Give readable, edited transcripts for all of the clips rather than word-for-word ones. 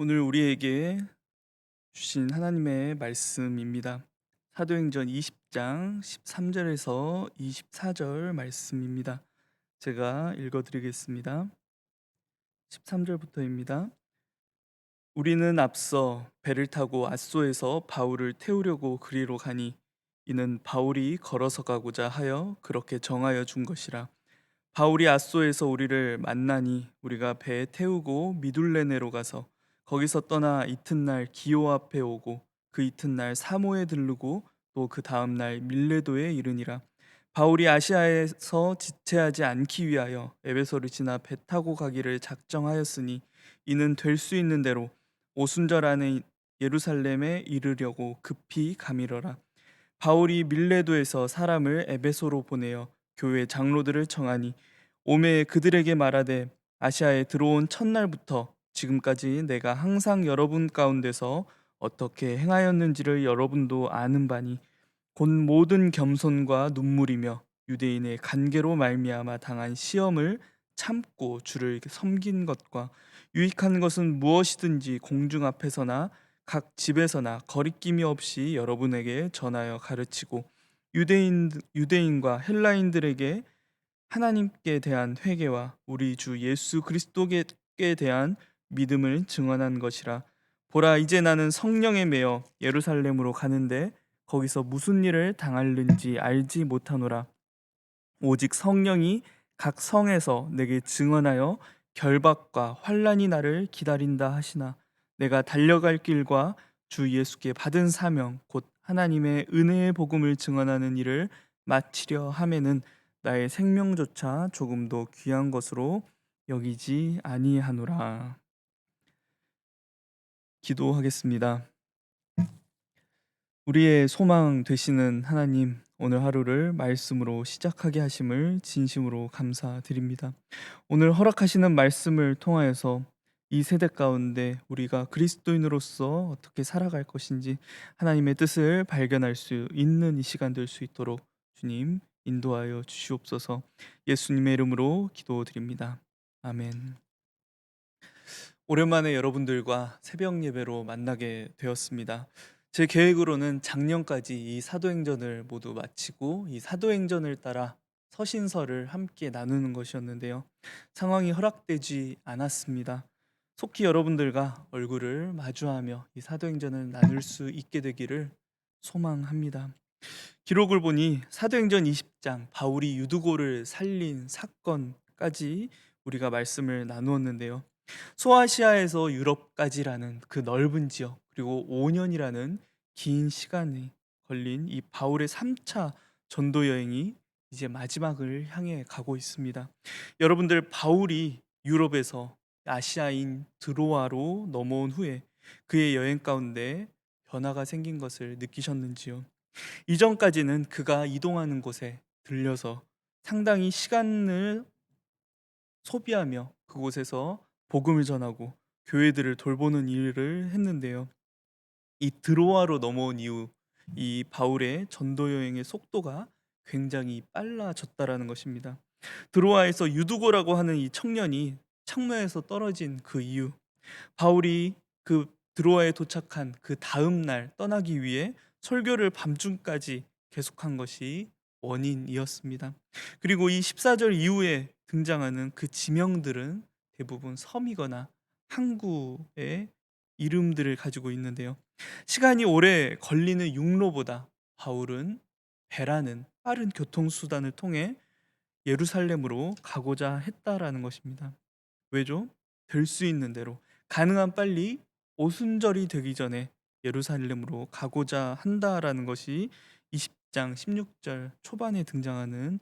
오늘 우리에게 주신 하나님의 말씀입니다. 사도행전 20장 13절에서 24절 말씀입니다. 제가 읽어드리겠습니다. 13절부터입니다. 우리는 앞서 배를 타고 앗소에서 바울을 태우려고 그리로 가니 이는 바울이 걸어서 가고자 하여 그렇게 정하여 준 것이라. 바울이 앗소에서 우리를 만나니 우리가 배에 태우고 미둘레네로 가서 거기서 떠나 이튿날 기오 앞에 오고 그 이튿날 사모에 들르고 또 그 다음 날 밀레도에 이르니라. 바울이 아시아에서 지체하지 않기 위하여 에베소를 지나 배 타고 가기를 작정하였으니 이는 될 수 있는 대로 오순절 안에 예루살렘에 이르려고 급히 가미러라. 바울이 밀레도에서 사람을 에베소로 보내어 교회 장로들을 청하니 오매 그들에게 말하되 아시아에 들어온 첫날부터 지금까지 내가 항상 여러분 가운데서 어떻게 행하였는지를 여러분도 아는 바니 곧 모든 겸손과 눈물이며 유대인의 간계로 말미암아 당한 시험을 참고 주를 섬긴 것과 유익한 것은 무엇이든지 공중 앞에서나 각 집에서나 거리낌이 없이 여러분에게 전하여 가르치고 유대인과 헬라인들에게 하나님께 대한 회개와 우리 주 예수 그리스도께 대한 믿음을 증언한 것이라. 보라, 이제 나는 성령에 매여 예루살렘으로 가는데 거기서 무슨 일을 당할는지 알지 못하노라. 오직 성령이 각 성에서 내게 증언하여 결박과 환난이 나를 기다린다 하시나 내가 달려갈 길과 주 예수께 받은 사명 곧 하나님의 은혜의 복음을 증언하는 일을 마치려 함에는 나의 생명조차 조금도 귀한 것으로 여기지 아니하노라. 기도하겠습니다. 우리의 소망 되시는 하나님, 오늘 하루를 말씀으로 시작하게 하심을 진심으로 감사드립니다. 오늘 허락하시는 말씀을 통하여서 이 세대 가운데 우리가 그리스도인으로서 어떻게 살아갈 것인지 하나님의 뜻을 발견할 수 있는 이 시간 될 수 있도록 주님 인도하여 주시옵소서. 예수님의 이름으로 기도드립니다. 아멘. 오랜만에 여러분들과 새벽 예배로 만나게 되었습니다. 제 계획으로는 작년까지 이 사도행전을 모두 마치고 이 사도행전을 따라 서신서를 함께 나누는 것이었는데요. 상황이 허락되지 않았습니다. 속히 여러분들과 얼굴을 마주하며 이 사도행전을 나눌 수 있게 되기를 소망합니다. 기록을 보니 사도행전 20장 바울이 유두고를 살린 사건까지 우리가 말씀을 나누었는데요. 소아시아에서 유럽까지라는 그 넓은 지역, 그리고 5년이라는 긴 시간이 걸린 이 바울의 3차 전도 여행이 이제 마지막을 향해 가고 있습니다. 여러분들, 바울이 유럽에서 아시아인 드로아로 넘어온 후에 그의 여행 가운데 변화가 생긴 것을 느끼셨는지요? 이전까지는 그가 이동하는 곳에 들려서 상당히 시간을 소비하며 그곳에서 복음을 전하고 교회들을 돌보는 일을 했는데요. 이 드로아로 넘어온 이후 이 바울의 전도 여행의 속도가 굉장히 빨라졌다라는 것입니다. 드로아에서 유두고라고 하는 이 청년이 창노에서 떨어진 그 이유, 바울이 그 드로아에 도착한 그 다음 날 떠나기 위해 설교를 밤중까지 계속한 것이 원인이었습니다. 그리고 이 14절 이후에 등장하는 그 지명들은 대부분 섬이거나 항구의 이름들을 가지고 있는데요. 시간이 오래 걸리는 육로보다 바울은 배라는 빠른 교통수단을 통해 예루살렘으로 가고자 했다라는 것입니다. 왜죠? 될 수 있는 대로 가능한 빨리 오순절이 되기 전에 예루살렘으로 가고자 한다라는 것이 20장 16절 초반에 등장하는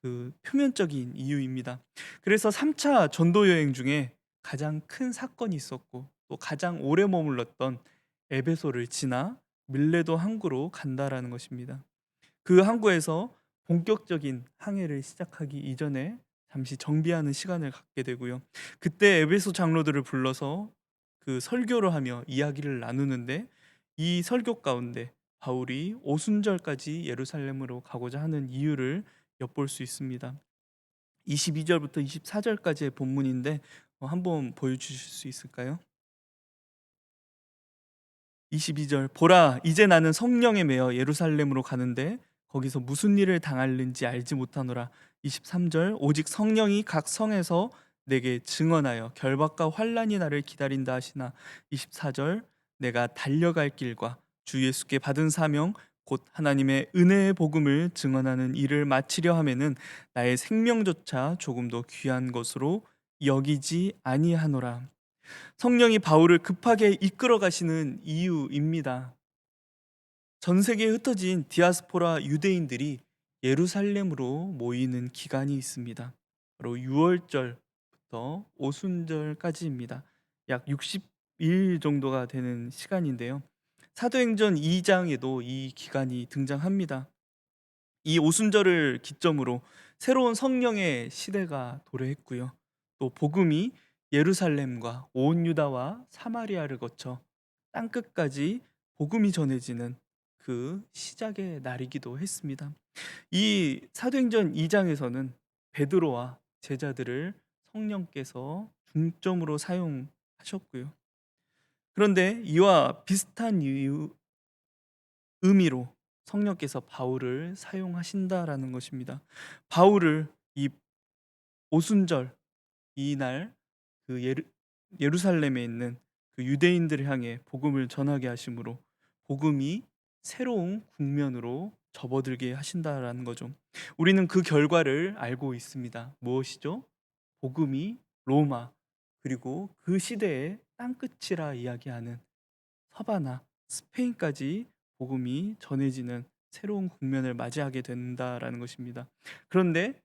그 표면적인 이유입니다. 그래서 3차 전도 여행 중에 가장 큰 사건이 있었고 또 가장 오래 머물렀던 에베소를 지나 밀레도 항구로 간다라는 것입니다. 그 항구에서 본격적인 항해를 시작하기 이전에 잠시 정비하는 시간을 갖게 되고요. 그때 에베소 장로들을 불러서 그 설교를 하며 이야기를 나누는데 이 설교 가운데 바울이 오순절까지 예루살렘으로 가고자 하는 이유를 엿볼 수 있습니다. 22절부터 24절까지의 본문인데 한번 보여주실 수 있을까요? 22절 보라 이제 나는 성령에 매여 예루살렘으로 가는데 거기서 무슨 일을 당할는지 알지 못하노라. 23절 오직 성령이 각 성에서 내게 증언하여 결박과 환란이 나를 기다린다 하시나. 24절 내가 달려갈 길과 주 예수께 받은 사명 곧 하나님의 은혜의 복음을 증언하는 일을 마치려 하면은 나의 생명조차 조금도 귀한 것으로 여기지 아니하노라. 성령이 바울을 급하게 이끌어 가시는 이유입니다. 전 세계에 흩어진 디아스포라 유대인들이 예루살렘으로 모이는 기간이 있습니다. 바로 6월절부터 오순절까지입니다. 약 60일 정도가 되는 시간인데요. 사도행전 2장에도 이 기간이 등장합니다. 이 오순절을 기점으로 새로운 성령의 시대가 도래했고요. 또 복음이 예루살렘과 온 유다와 사마리아를 거쳐 땅끝까지 복음이 전해지는 그 시작의 날이기도 했습니다. 이 사도행전 2장에서는 베드로와 제자들을 성령께서 중점으로 사용하셨고요. 그런데 이와 비슷한 의미로 성령께서 바울을 사용하신다라는 것입니다. 바울을 이 오순절 이날 그 예루살렘에 있는 그 유대인들을 향해 복음을 전하게 하심으로 복음이 새로운 국면으로 접어들게 하신다라는 거죠. 우리는 그 결과를 알고 있습니다. 무엇이죠? 복음이 로마 그리고 그 시대의 땅끝이라 이야기하는 서바나 스페인까지 복음이 전해지는 새로운 국면을 맞이하게 된다라는 것입니다. 그런데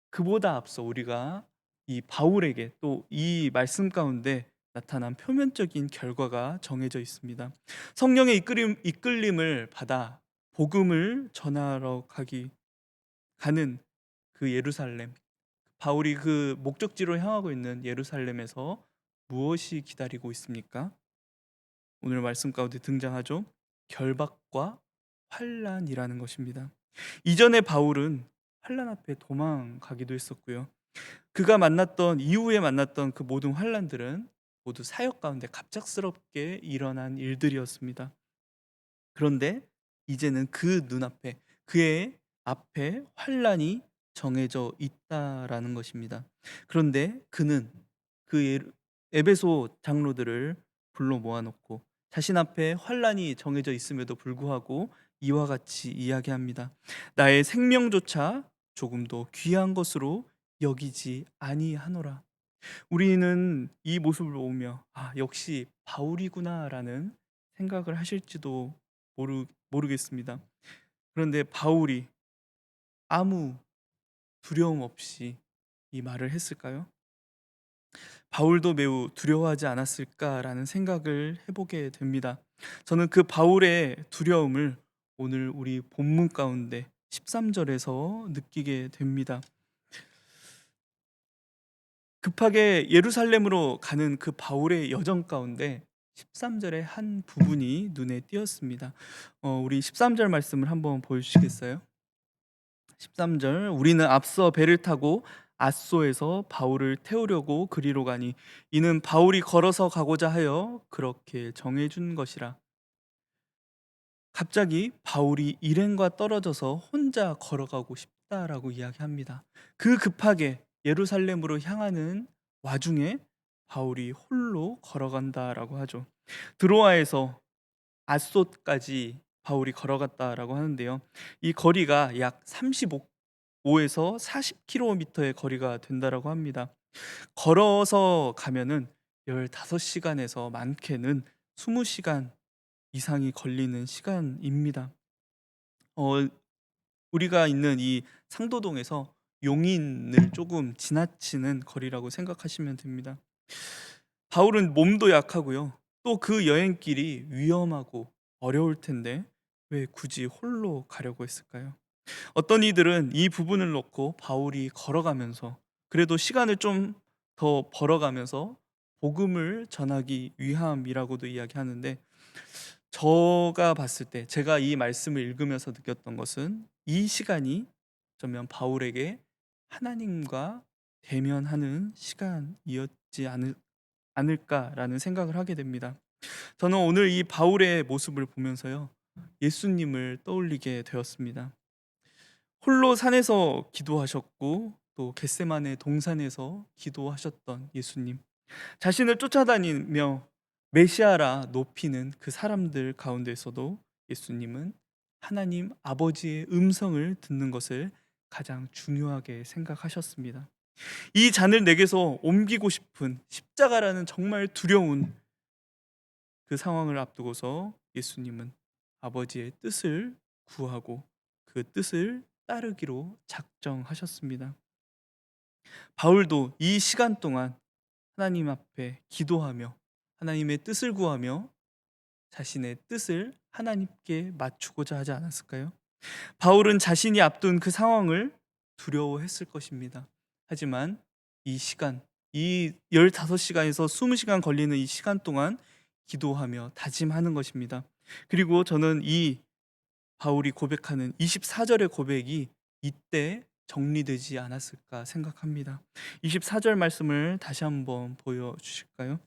그보다 앞서 우리가 이 바울에게 또 이 말씀 가운데 나타난 표면적인 결과가 정해져 있습니다. 성령의 이끌림을 받아 복음을 전하러 가는 그 예루살렘, 바울이 그 목적지로 향하고 있는 예루살렘에서 무엇이 기다리고 있습니까? 오늘 말씀 가운데 등장하죠. 결박과 환란이라는 것입니다. 이전에 바울은 환란 앞에 도망가기도 했었고요. 그가 만났던 이후에 만났던 그 모든 환란들은 모두 사역 가운데 갑작스럽게 일어난 일들이었습니다. 그런데 이제는 그 눈앞에 그의 앞에 환란이 정해져 있다라는 것입니다. 그런데 그는 그 에베소 장로들을 불러 모아놓고 자신 앞에 환란이 정해져 있음에도 불구하고 이와 같이 이야기합니다. 나의 생명조차 조금도 귀한 것으로 여기지 아니하노라. 우리는 이 모습을 보며 역시 바울이구나라는 생각을 하실지도 모르겠습니다. 그런데 바울이 아무 두려움 없이 이 말을 했을까요? 바울도 매우 두려워하지 않았을까라는 생각을 해보게 됩니다. 저는 그 바울의 두려움을 오늘 우리 본문 가운데 13절에서 느끼게 됩니다. 급하게 예루살렘으로 가는 그 바울의 여정 가운데 13절의 한 부분이 눈에 띄었습니다. 우리 13절 말씀을 한번 보여주시겠어요? 13절 우리는 앞서 배를 타고 앗소에서 바울을 태우려고 그리로 가니 이는 바울이 걸어서 가고자 하여 그렇게 정해준 것이라. 갑자기 바울이 일행과 떨어져서 혼자 걸어가고 싶다라고 이야기합니다. 그 급하게 예루살렘으로 향하는 와중에 바울이 홀로 걸어간다라고 하죠. 드로아에서 앗솥까지 바울이 걸어갔다라고 하는데요. 이 거리가 약 35에서 40km의 거리가 된다라고 합니다. 걸어서 가면은 15시간에서 많게는 20시간 이상이 걸리는 시간입니다. 어, 우리가 있는 이 상도동에서 용인을 조금 지나치는 거리라고 생각하시면 됩니다. 바울은 몸도 약하고요. 또 그 여행길이 위험하고 어려울 텐데 왜 굳이 홀로 가려고 했을까요? 어떤 이들은 이 부분을 놓고 바울이 걸어가면서 그래도 시간을 좀 더 벌어가면서 복음을 전하기 위함이라고도 이야기하는데 제가 봤을 때 제가 이 말씀을 읽으면서 느꼈던 것은 이 시간이 어쩌면 바울에게 하나님과 대면하는 시간이었지 않을까라는 생각을 하게 됩니다. 저는 오늘 이 바울의 모습을 보면서요, 예수님을 떠올리게 되었습니다. 홀로 산에서 기도하셨고 또 겟세마네 동산에서 기도하셨던 예수님, 자신을 쫓아다니며 메시아라 높이는 그 사람들 가운데서도 예수님은 하나님 아버지의 음성을 듣는 것을 가장 중요하게 생각하셨습니다. 이 잔을 내게서 옮기고 싶은, 십자가라는 정말 두려운 그 상황을 앞두고서 예수님은 아버지의 뜻을 구하고 그 뜻을 따르기로 작정하셨습니다. 바울도 이 시간 동안 하나님 앞에 기도하며 하나님의 뜻을 구하며 자신의 뜻을 하나님께 맞추고자 하지 않았을까요? 바울은 자신이 앞둔 그 상황을 두려워했을 것입니다. 하지만 이 시간, 이 15시간에서 20시간 걸리는 이 시간 동안 기도하며 다짐하는 것입니다. 그리고 저는 이 바울이 고백하는 24절의 고백이 이때 정리되지 않았을까 생각합니다. 24절 말씀을 다시 한번 보여주실까요?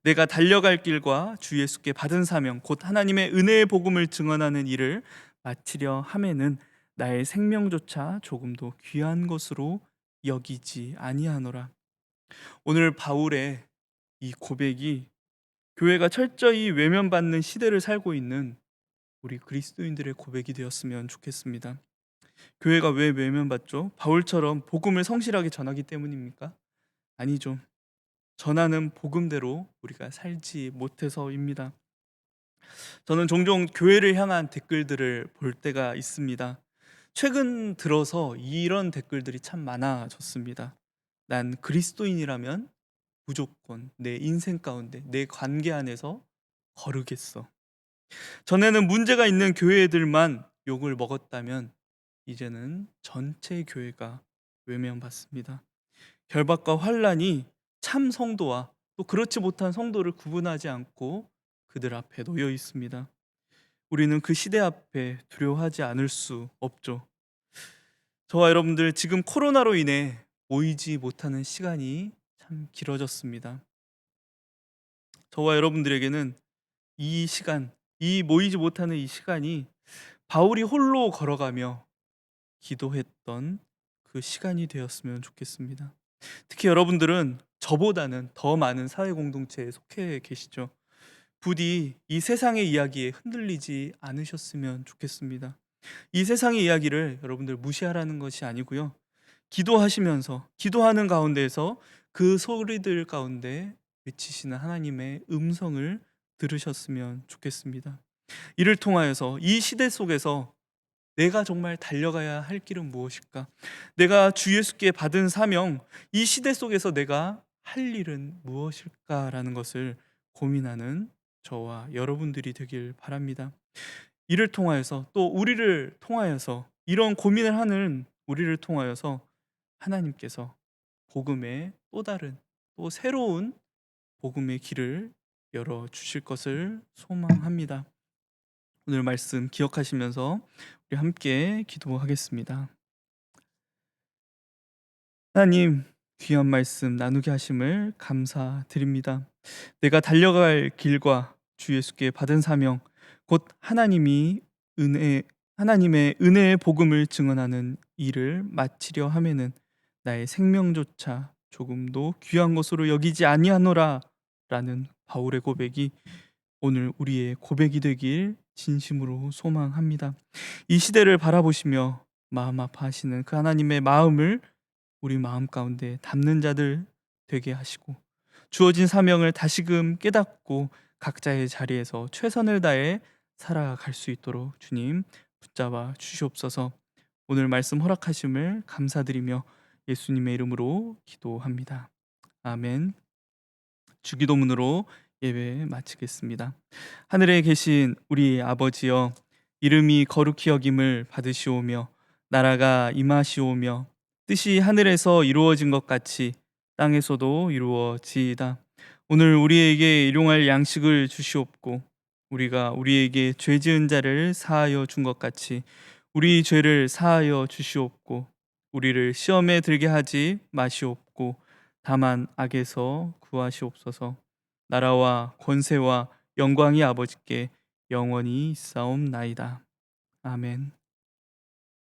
내가 달려갈 길과 주 예수께 받은 사명 곧 하나님의 은혜의 복음을 증언하는 일을 마치려 함에는 나의 생명조차 조금도 귀한 것으로 여기지 아니하노라. 오늘 바울의 이 고백이 교회가 철저히 외면받는 시대를 살고 있는 우리 그리스도인들의 고백이 되었으면 좋겠습니다. 교회가 왜 외면받죠? 바울처럼 복음을 성실하게 전하기 때문입니까? 아니죠. 전하는 복음대로 우리가 살지 못해서입니다. 저는 종종 교회를 향한 댓글들을 볼 때가 있습니다. 최근 들어서 이런 댓글들이 참 많아졌습니다. 난 그리스도인이라면 무조건 내 인생 가운데 내 관계 안에서 거르겠어. 전에는 문제가 있는 교회들만 욕을 먹었다면 이제는 전체 교회가 외면받습니다. 결박과 환란이 참 성도와 또 그렇지 못한 성도를 구분하지 않고 그들 앞에 놓여 있습니다. 우리는 그 시대 앞에 두려워하지 않을 수 없죠. 저와 여러분들 지금 코로나로 인해 모이지 못하는 시간이 참 길어졌습니다. 저와 여러분들에게는 이 시간, 이 모이지 못하는 이 시간이 바울이 홀로 걸어가며 기도했던 그 시간이 되었으면 좋겠습니다. 특히 여러분들은 저보다는 더 많은 사회 공동체에 속해 계시죠. 부디 이 세상의 이야기에 흔들리지 않으셨으면 좋겠습니다. 이 세상의 이야기를 여러분들 무시하라는 것이 아니고요. 기도하시면서 기도하는 가운데에서 그 소리들 가운데 외치시는 하나님의 음성을 들으셨으면 좋겠습니다. 이를 통하여서 이 시대 속에서 내가 정말 달려가야 할 길은 무엇일까? 내가 주 예수께 받은 사명, 이 시대 속에서 내가 할 일은 무엇일까라는 것을 고민하는 저와 여러분들이 되길 바랍니다. 이를 통하여서 또 우리를 통하여서 이런 고민을 하는 우리를 통하여서 하나님께서 복음의 또 다른 또 새로운 복음의 길을 열어 주실 것을 소망합니다. 오늘 말씀 기억하시면서 우리 함께 기도하겠습니다. 하나님, 귀한 말씀 나누게 하심을 감사드립니다. 내가 달려갈 길과 주 예수께 받은 사명 곧 하나님의 은혜의 복음을 증언하는 일을 마치려 하면은 나의 생명조차 조금도 귀한 것으로 여기지 아니하노라 라는 바울의 고백이 오늘 우리의 고백이 되길 진심으로 소망합니다. 이 시대를 바라보시며 마음 아파하시는 그 하나님의 마음을 우리 마음 가운데 담는 자들 되게 하시고 주어진 사명을 다시금 깨닫고 각자의 자리에서 최선을 다해 살아갈 수 있도록 주님 붙잡아 주시옵소서. 오늘 말씀 허락하심을 감사드리며 예수님의 이름으로 기도합니다. 아멘. 주기도문으로 예배 마치겠습니다. 하늘에 계신 우리 아버지여, 이름이 거룩히 여김을 받으시오며 나라가 임하시오며 뜻이 하늘에서 이루어진 것 같이 땅에서도 이루어지이다. 오늘 우리에게 일용할 양식을 주시옵고 우리가 우리에게 죄 지은 자를 사하여 준 것 같이 우리 죄를 사하여 주시옵고 우리를 시험에 들게 하지 마시옵고 다만 악에서 구하시옵소서. 나라와 권세와 영광이 아버지께 영원히 있사옵나이다. 아멘.